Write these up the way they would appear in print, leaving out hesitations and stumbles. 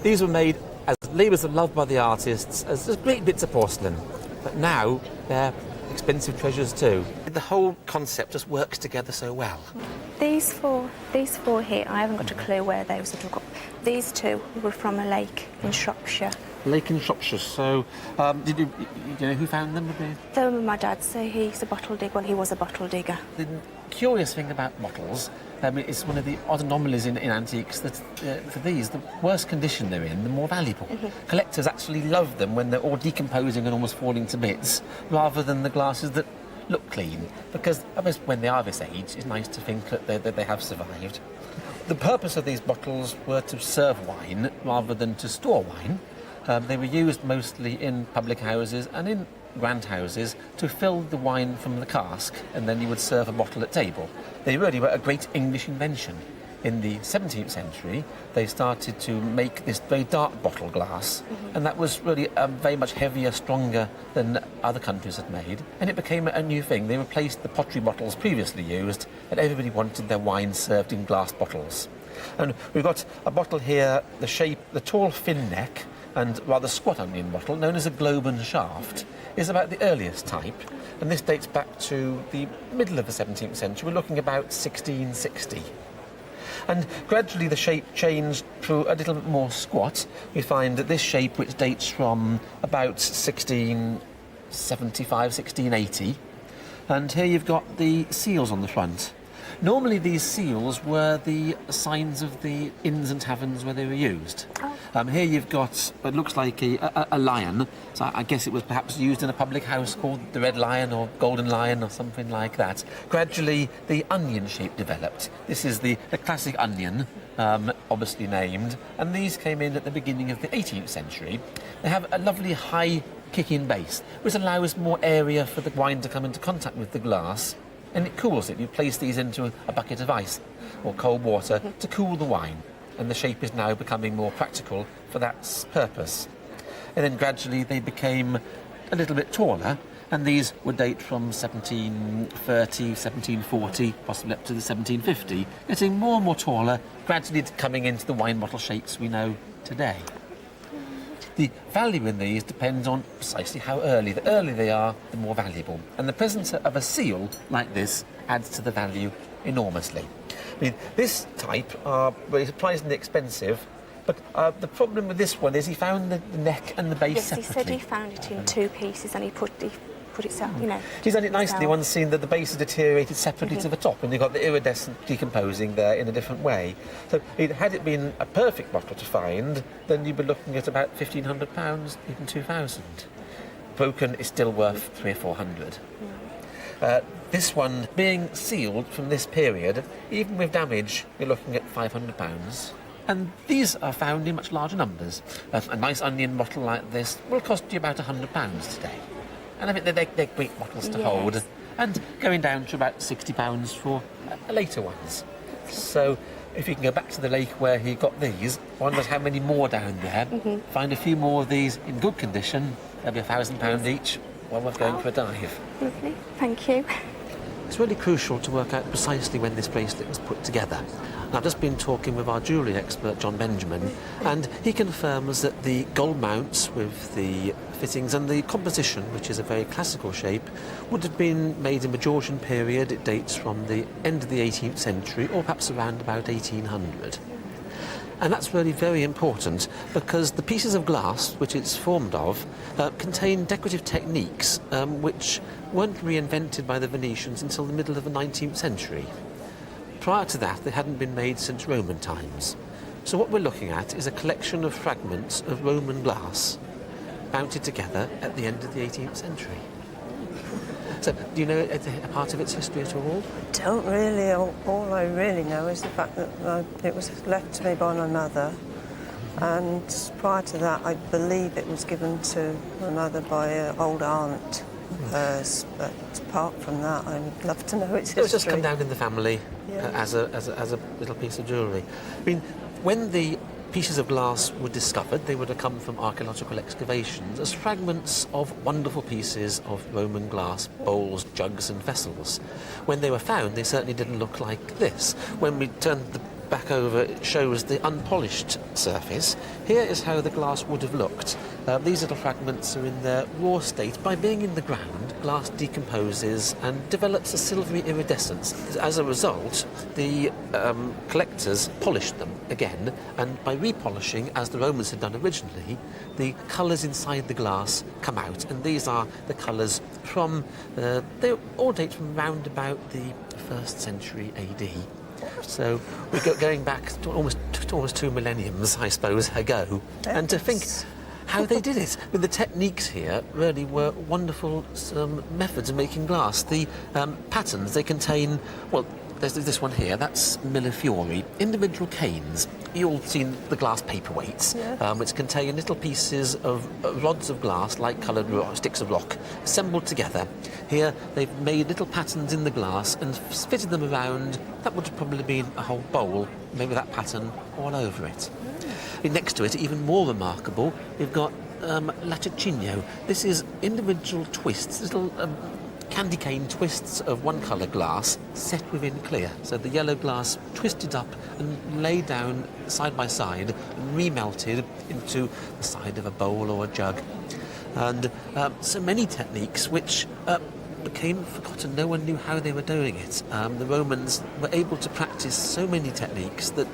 These were made as labours of love by the artists, as just great bits of porcelain. But now they're expensive treasures too. The whole concept just works together so well. These four here, I haven't got a clue where those are dug up. These two were from a lake in Shropshire. Lake in Shropshire. So, did you know who found them? They were my dad's, so he's a bottle digger. Well, he was a bottle digger. The curious thing about bottles, it's one of the odd anomalies in antiques that for these, the worse condition they're in, the more valuable. Collectors actually love them when they're all decomposing and almost falling to bits, rather than the glasses that look clean, because I suppose when they are this age, it's nice to think that they have survived. The purpose of these bottles were to serve wine rather than to store wine. They were used mostly in public houses and in grand houses to fill the wine from the cask, and then you would serve a bottle at table. They really were a great English invention. In the 17th century, they started to make this very dark bottle glass, and that was really very much heavier, stronger than other countries had made, and it became a new thing. They replaced the pottery bottles previously used, and everybody wanted their wine served in glass bottles. And we've got a bottle here, the shape, the tall, thin neck, and rather squat onion bottle, known as a globe and shaft, is about the earliest type, and this dates back to the middle of the 17th century. We're looking about 1660. And gradually the shape changed to a little bit more squat. We find that this shape, which dates from about 1675, 1680, and here you've got the seals on the front. Normally these seals were the signs of the inns and taverns where they were used. Here you've got what looks like a lion, so I guess it was perhaps used in a public house called the Red Lion or Golden Lion or something like that. Gradually the onion shape developed. This is the classic onion, obviously named, and these came in at the beginning of the 18th century. They have a lovely high kick-in base, which allows more area for the wine to come into contact with the glass, and it cools it. You place these into a bucket of ice or cold water to cool the wine, and the shape is now becoming more practical for that purpose. And then gradually they became a little bit taller, and these would date from 1730, 1740, possibly up to the 1750, getting more and more taller, gradually coming into the wine bottle shapes we know today. The value in these depends on precisely how early. The earlier they are, the more valuable. And the presence of a seal like this adds to the value enormously. I mean, this type are surprisingly expensive, but the problem with this one is he found the neck and the base separately. Yes, he said he found it in two pieces, and he put it you know. He's done it nicely. One's seen that the base is deteriorated separately to the top, and you've got the iridescent decomposing there in a different way. So had it been a perfect bottle to find, then you'd be looking at about £1,500, even 2,000. Broken is still worth 300 or 400. This one, being sealed from this period, even with damage, you're looking at £500. And these are found in much larger numbers. A nice onion bottle like this will cost you about £100 today. And I mean, they're great bottles to hold. And going down to about £60 for later ones. So if you can go back to the lake where he got these, wonders how many more down there. Find a few more of these in good condition. They'll be £1,000 each. Well worth going for a dive. Lovely, thank you. It's really crucial to work out precisely when this bracelet was put together. And I've just been talking with our jewellery expert, John Benjamin, and he confirms that the gold mounts with the fittings and the composition, which is a very classical shape, would have been made in the Georgian period. It dates from the end of the 18th century, or perhaps around about 1800. And that's really very important because the pieces of glass which it's formed of contain decorative techniques which weren't reinvented by the Venetians until the middle of the 19th century. Prior to that, they hadn't been made since Roman times. So what we're looking at is a collection of fragments of Roman glass mounted together at the end of the 18th century. So, do you know a part of its history at all? I don't really. All I really know is the fact that it was left to me by my mother, and prior to that, I believe it was given to my mother by an old aunt of hers. But apart from that, I'd love to know its history. It was just come down in the family as a little piece of jewellery. I mean, when the pieces of glass were discovered, they would have come from archaeological excavations as fragments of wonderful pieces of Roman glass, bowls, jugs and vessels. When they were found, they certainly didn't look like this. When we turned the back over, it shows the unpolished surface. Here is how the glass would have looked. These little fragments are in their raw state. By being in the ground, glass decomposes and develops a silvery iridescence. As a result, the collectors polished them again, and by repolishing, as the Romans had done originally, the colours inside the glass come out, and these are the colours from, they all date from round about the 1st century AD. So we're going back to almost 2 millenniums, I suppose, ago. Yes. And to think how they did it. I mean, the techniques here really were wonderful methods of making glass. The patterns, they contain, well, there's this one here, that's millefiori, individual canes. You've all seen the glass paperweights, yes. Which contain little pieces of rods of glass, like coloured sticks of rock, assembled together. Here they've made little patterns in the glass and fitted them around. That would have probably been a whole bowl, maybe that pattern all over it. Next to it, even more remarkable, we've got latticino. This is individual twists, little candy cane twists of one colour glass set within clear. So the yellow glass twisted up and laid down side by side and remelted into the side of a bowl or a jug. And so many techniques which became forgotten. No one knew how they were doing it. The Romans were able to practice so many techniques that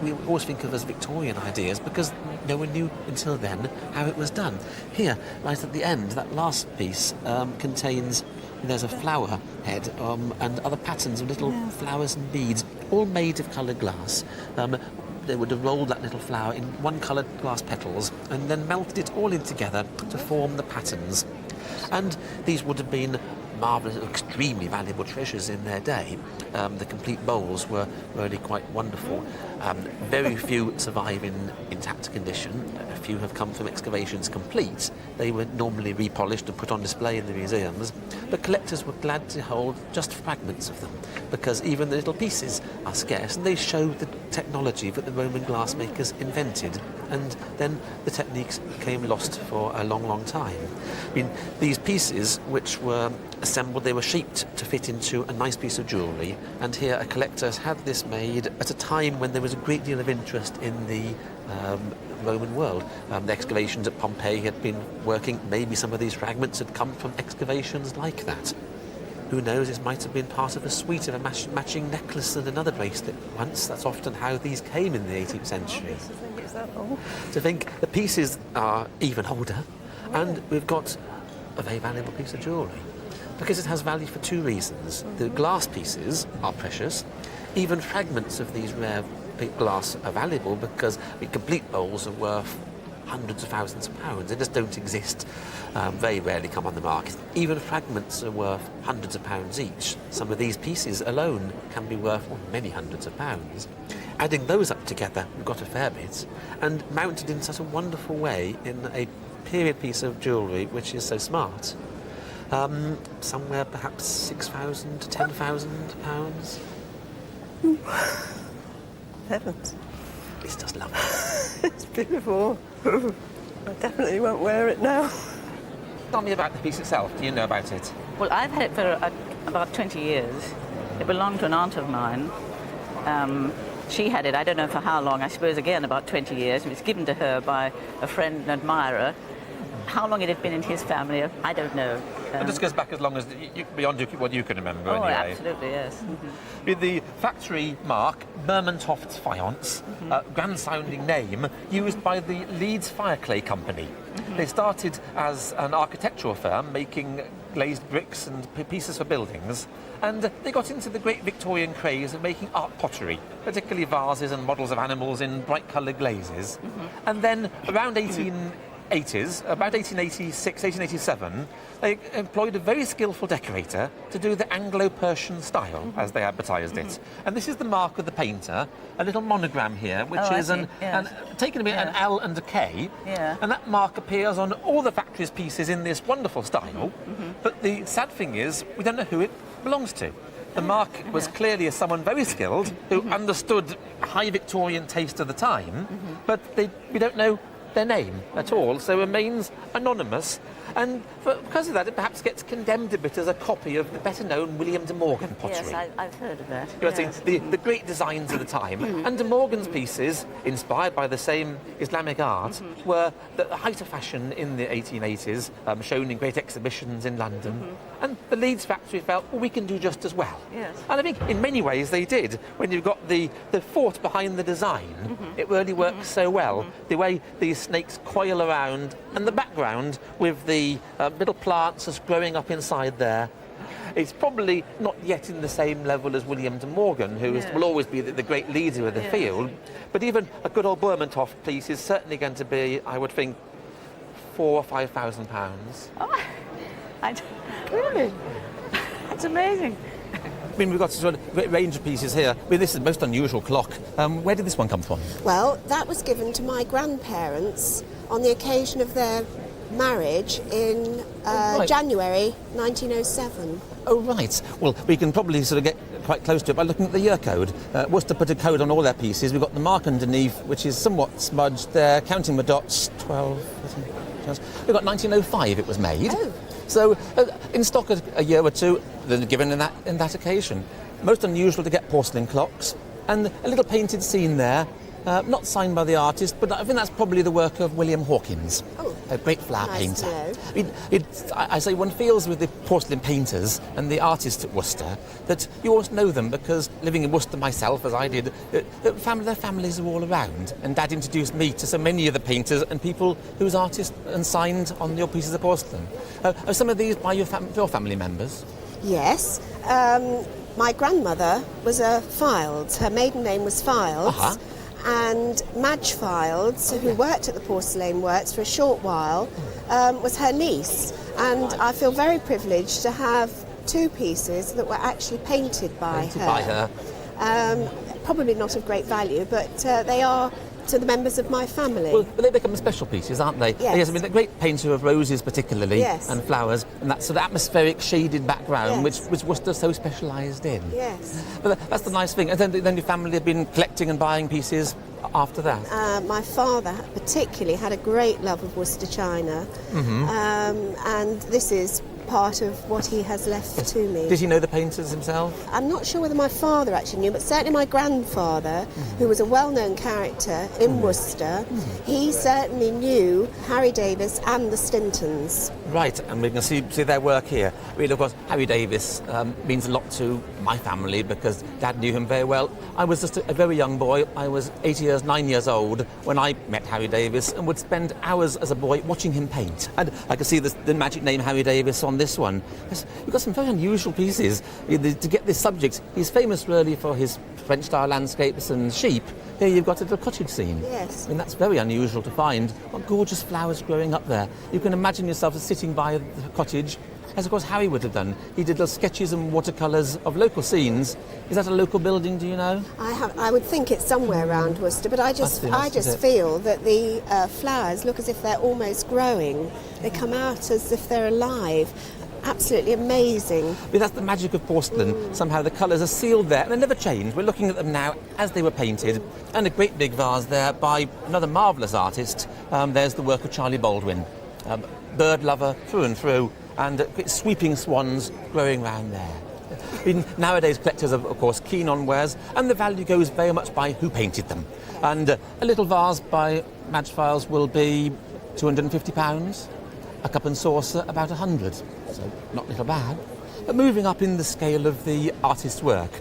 we always think of as Victorian ideas because no one knew until then how it was done. Here, right at the end, that last piece contains, there's a flower head and other patterns of little flowers and beads, all made of coloured glass. They would have rolled that little flower in one coloured glass petals and then melted it all in together to form the patterns. And these would have been marvellous, extremely valuable treasures in their day. The complete bowls were really quite wonderful. Very few survive in intact condition. A few have come from excavations complete. They were normally repolished and put on display in the museums, but collectors were glad to hold just fragments of them because even the little pieces are scarce, and they show the technology that the Roman glassmakers invented, and then the techniques became lost for a long, long time. I mean, these pieces, which were assembled, they were shaped to fit into a nice piece of jewellery, and here a collector has had this made at a time when there was a great deal of interest in the Roman world. The excavations at Pompeii had been working. Maybe some of these fragments had come from excavations like that. Who knows, this might have been part of a suite of a matching necklace and another bracelet once. That's often how these came in the 18th century. To think the pieces are even older, and we've got a very valuable piece of jewellery. Because it has value for two reasons. The glass pieces are precious. Even fragments of these rare glass are valuable because complete bowls are worth hundreds of thousands of pounds. They just don't exist. Very rarely come on the market. Even fragments are worth hundreds of pounds each. Some of these pieces alone can be worth many hundreds of pounds. Adding those up together, we've got a fair bit, and mounted in such a wonderful way in a period piece of jewellery which is so smart. Somewhere perhaps 6,000 to 10,000 pounds. Heavens. It's just lovely. It's beautiful. I definitely won't wear it now. Tell me about the piece itself. Do you know about it? Well, I've had it for about 20 years. It belonged to an aunt of mine. She had it, I don't know for how long, I suppose again about 20 years. It was given to her by a friend and admirer. How long it had been in his family, I don't know. It just goes back as long as, beyond what you can remember anyway. Absolutely, yes. Mm-hmm. With the factory mark, Burmantofts Faience, grand-sounding name, used by the Leeds Fireclay Company. Mm-hmm. They started as an architectural firm making glazed bricks and pieces for buildings, and they got into the great Victorian craze of making art pottery, particularly vases and models of animals in bright-coloured glazes. Mm-hmm. And then around 1880s, about 1886, 1887, they employed a very skillful decorator to do the Anglo-Persian style, as they advertised it. And this is the mark of the painter, a little monogram here, which is taken a bit an L and a K, and that mark appears on all the factory's pieces in this wonderful style. But the sad thing is, we don't know who it belongs to. The mark was clearly as someone very skilled, who understood high Victorian taste of the time, but we don't know their name at all, so remains anonymous. And because of that, it perhaps gets condemned a bit as a copy of the better-known William de Morgan pottery. Yes, I've heard of that. You know, Yes. the great designs of the time. And de Morgan's pieces, inspired by the same Islamic art, were the height of fashion in the 1880s, shown in great exhibitions in London. And the Leeds factory felt, well, we can do just as well. Yes. And I think in many ways they did. When you've got the thought behind the design, it really works so well. The way these snakes coil around, and the background with the little plants just growing up inside there. It's probably not yet in the same level as William de Morgan, who will always be the great leader of the field. But even a good old Burmantoft piece is certainly going to be, I would think, £4,000 or £5,000. Oh, really? That's amazing. I mean, we've got a sort of great range of pieces here. I mean, this is the most unusual clock. Where did this one come from? Well, that was given to my grandparents on the occasion of their marriage in January 1907. Oh, right. Well, we can probably sort of get quite close to it by looking at the year code. Worcester put a code on all their pieces. We've got the mark underneath, which is somewhat smudged there, counting the dots, 12, 13, 12. We've got 1905 it was made. Oh. So, in stock a year or two, given in that occasion. Most unusual to get porcelain clocks, and a little painted scene there, not signed by the artist, but I think that's probably the work of William Hawkins, a great flower Nice to painter. know. I say one feels with the porcelain painters and the artists at Worcester that you always know them because living in Worcester myself, as I did, their families are all around. And Dad introduced me to so many of the painters and people whose artists and signed on your pieces of porcelain. Are some of these by your family members? Yes. My grandmother was a Fildes. Her maiden name was Fildes. And Madge Fildes, who worked at the Porcelain Works for a short while, was her niece. And I feel very privileged to have two pieces that were actually painted by her. Probably not of great value, but they are to the members of my family. Well, they become special pieces, aren't they? Yes. I mean, the great painter of roses particularly, Yes. and flowers, and that sort of atmospheric shaded background Yes. which Worcester so specialised in. Yes. But that's the nice thing. And then your family have been collecting and buying pieces after that? My father particularly had a great love of Worcester china, and this is part of what he has left to me. Did he know the painters himself? I'm not sure whether my father actually knew, but certainly my grandfather, who was a well-known character in Worcester, he certainly knew Harry Davis and the Stintons. Right, and we can see their work here. Really, of course, Harry Davis means a lot to my family because Dad knew him very well. I was just a very young boy. I was 9 years old when I met Harry Davis and would spend hours as a boy watching him paint. And I can see the magic name Harry Davis on this one. We've got some very unusual pieces. To get this subject, he's famous really for his French-style landscapes and sheep. Here you've got a little cottage scene. Yes. And that's very unusual to find. What gorgeous flowers growing up there. You can imagine yourself sitting by the cottage, as of course Harry would have done. He did little sketches and watercolours of local scenes. Is that a local building, do you know? I would think it's somewhere around Worcester, but I just feel that the flowers look as if they're almost growing. They come out as if they're alive. Absolutely amazing. But that's the magic of porcelain. Somehow the colours are sealed there and they never change. We're looking at them now as they were painted. And a great big vase there by another marvellous artist. There's the work of Charley Baldwyn. Bird lover through and through, and sweeping swans growing around there. Nowadays collectors are of course keen on wares, and the value goes very much by who painted them. And a little vase by Madge Files will be £250. A cup and saucer about 100, so not little bad. But moving up in the scale of the artist's work,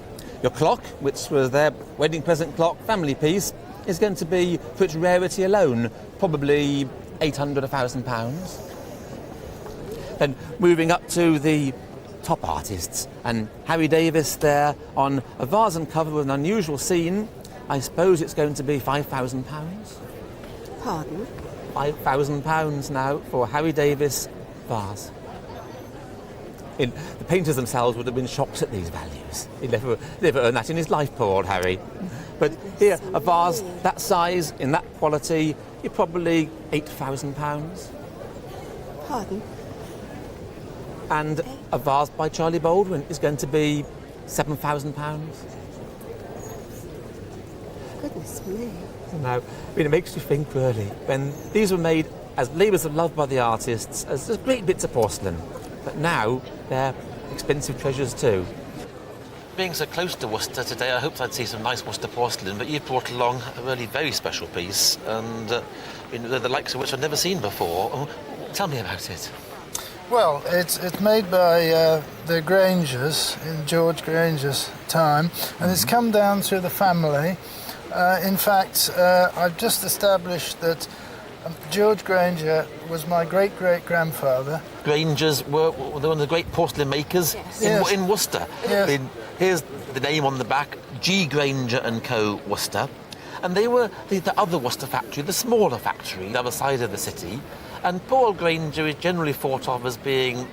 your clock, which was their wedding present clock, family piece, is going to be, for its rarity alone, probably £800, £1,000. Then moving up to the top artists, and Harry Davis there on a vase and cover with an unusual scene. I suppose it's going to be £5,000. Pardon? £5,000 now for Harry Davis vase. The painters themselves would have been shocked at these values. He'd never earned that in his life, poor old Harry. But here, a vase that size, in that quality, you're probably £8,000. Pardon? And a vase by Charley Baldwyn is going to be £7,000. Goodness me. Now, I mean, it makes you think, really, when these were made as labours of love by the artists, as just great bits of porcelain. But now, they're expensive treasures too. Being so close to Worcester today, I hoped I'd see some nice Worcester porcelain, but you've brought along a really very special piece, and the likes of which I've never seen before. Oh, tell me about it. Well, it's made by the Grangers, in George Granger's time, and it's come down through the family. In fact, I've just established that George Granger was my great-great-grandfather. Grangers were one of the great porcelain makers in Worcester. Yes. I mean, here's the name on the back, G. Granger and Co. Worcester. And they were the other Worcester factory, the smaller factory, the other side of the city. And Paul Granger is generally thought of as being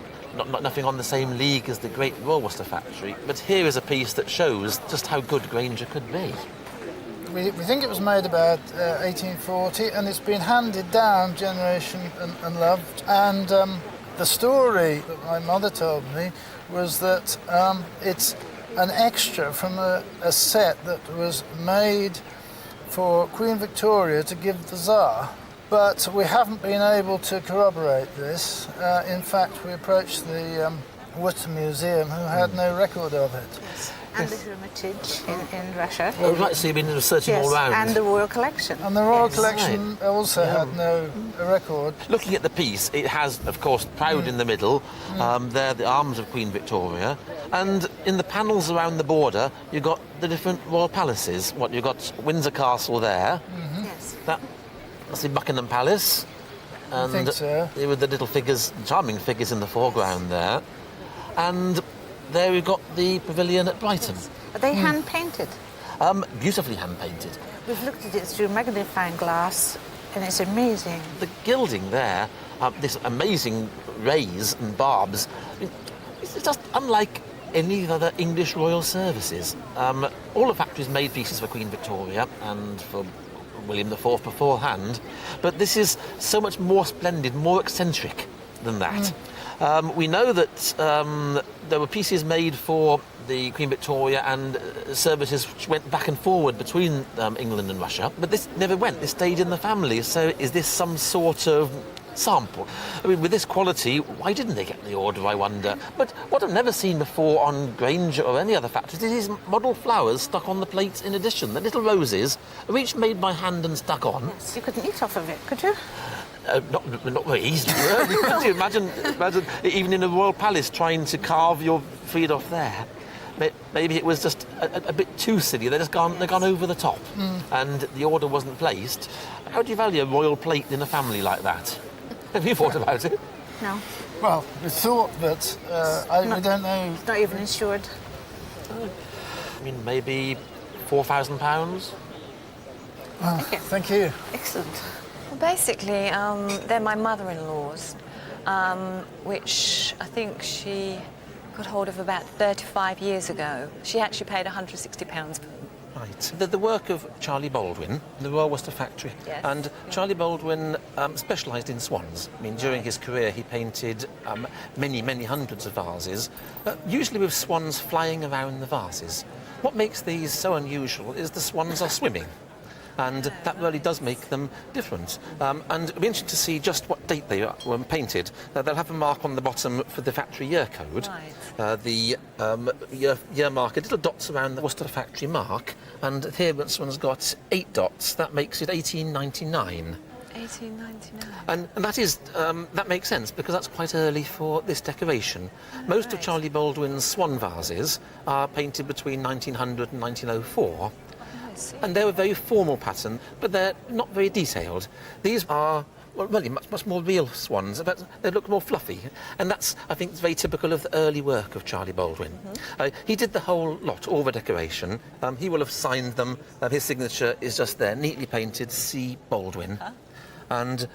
nothing on the same league as the great Royal Worcester factory. But here is a piece that shows just how good Granger could be. We think it was made about 1840, and it's been handed down generation and loved. And the story that my mother told me was that it's an extra from a set that was made for Queen Victoria to give the Tsar. But we haven't been able to corroborate this. In fact, we approached the Worcester Museum, who had no record of it. Yes. And the Hermitage in Russia. Oh, right, so you've been researching all round. And the Royal Collection. And the Royal Collection also had no record. Looking at the piece, it has, of course, proud in the middle. There, the arms of Queen Victoria. And in the panels around the border, you've got the different royal palaces. You've got Windsor Castle there. Yes. That's the Buckingham Palace. And I think so. There were the little figures, charming figures in the foreground there. And there we've got the pavilion at Brighton. Are they hand-painted? Beautifully hand-painted. We've looked at it through magnifying glass, and it's amazing. The gilding there, this amazing rays and barbs, it's just unlike any other English royal services. All the factories made pieces for Queen Victoria and for William IV beforehand, but this is so much more splendid, more eccentric than that. We know that there were pieces made for the Queen Victoria and services which went back and forward between England and Russia, but this never went. This stayed in the family. So is this some sort of sample? I mean, with this quality, why didn't they get the order, I wonder? But what I've never seen before on Granger or any other factories is these model flowers stuck on the plates in addition. The little roses are each made by hand and stuck on. Yes, you couldn't eat off of it, could you? Not very easily. Could you imagine even in a royal palace trying to carve your feet off there? Maybe it was just a bit too silly. They've gone over the top, and the order wasn't placed. How do you value a royal plate in a family like that? Have you thought about it? No. Well, we thought, but we don't know. It's not even insured. I mean, maybe £4,000. Thank you. Excellent. Well, basically, they're my mother-in-law's, which I think she got hold of about 35 years ago. She actually paid £160. Right. The work of Charley Baldwyn, the Royal Worcester factory. Yes. And Charley Baldwyn specialised in swans. I mean, during his career, he painted many hundreds of vases, usually with swans flying around the vases. What makes these so unusual is the swans are swimming. And that really does make them different. And it'll be interesting to see just what date they were painted. They'll have a mark on the bottom for the factory year code. Right. The year marker, little dots around the Worcester factory mark. And here this one's got 8 dots. That makes it 1899. 1899. And that is that makes sense because that's quite early for this decoration. Most of Charley Baldwyn's swan vases are painted between 1900 and 1904. And they're a very formal pattern, but they're not very detailed. These are, well, really much more real swans, but they look more fluffy. And that's, I think, very typical of the early work of Charley Baldwyn. He did the whole lot, all the decoration. He will have signed them. His signature is just there, neatly painted, C. Baldwyn. And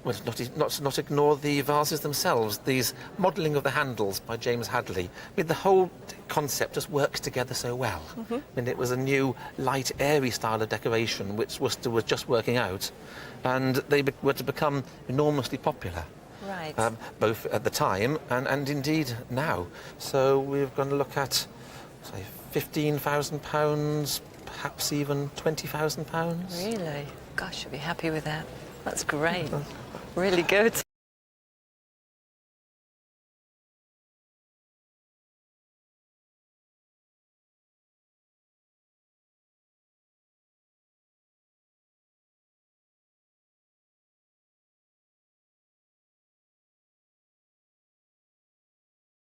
well, not ignore the vases themselves. These modelling of the handles by James Hadley. I mean, the whole concept just works together so well. I mean, it was a new, light, airy style of decoration which Worcester was just working out, and they were to become enormously popular. Right. Both at the time and indeed now. So we're going to look at, say, £15,000 perhaps even £20,000. Really? Gosh, you'll be happy with that. That's great. Really good.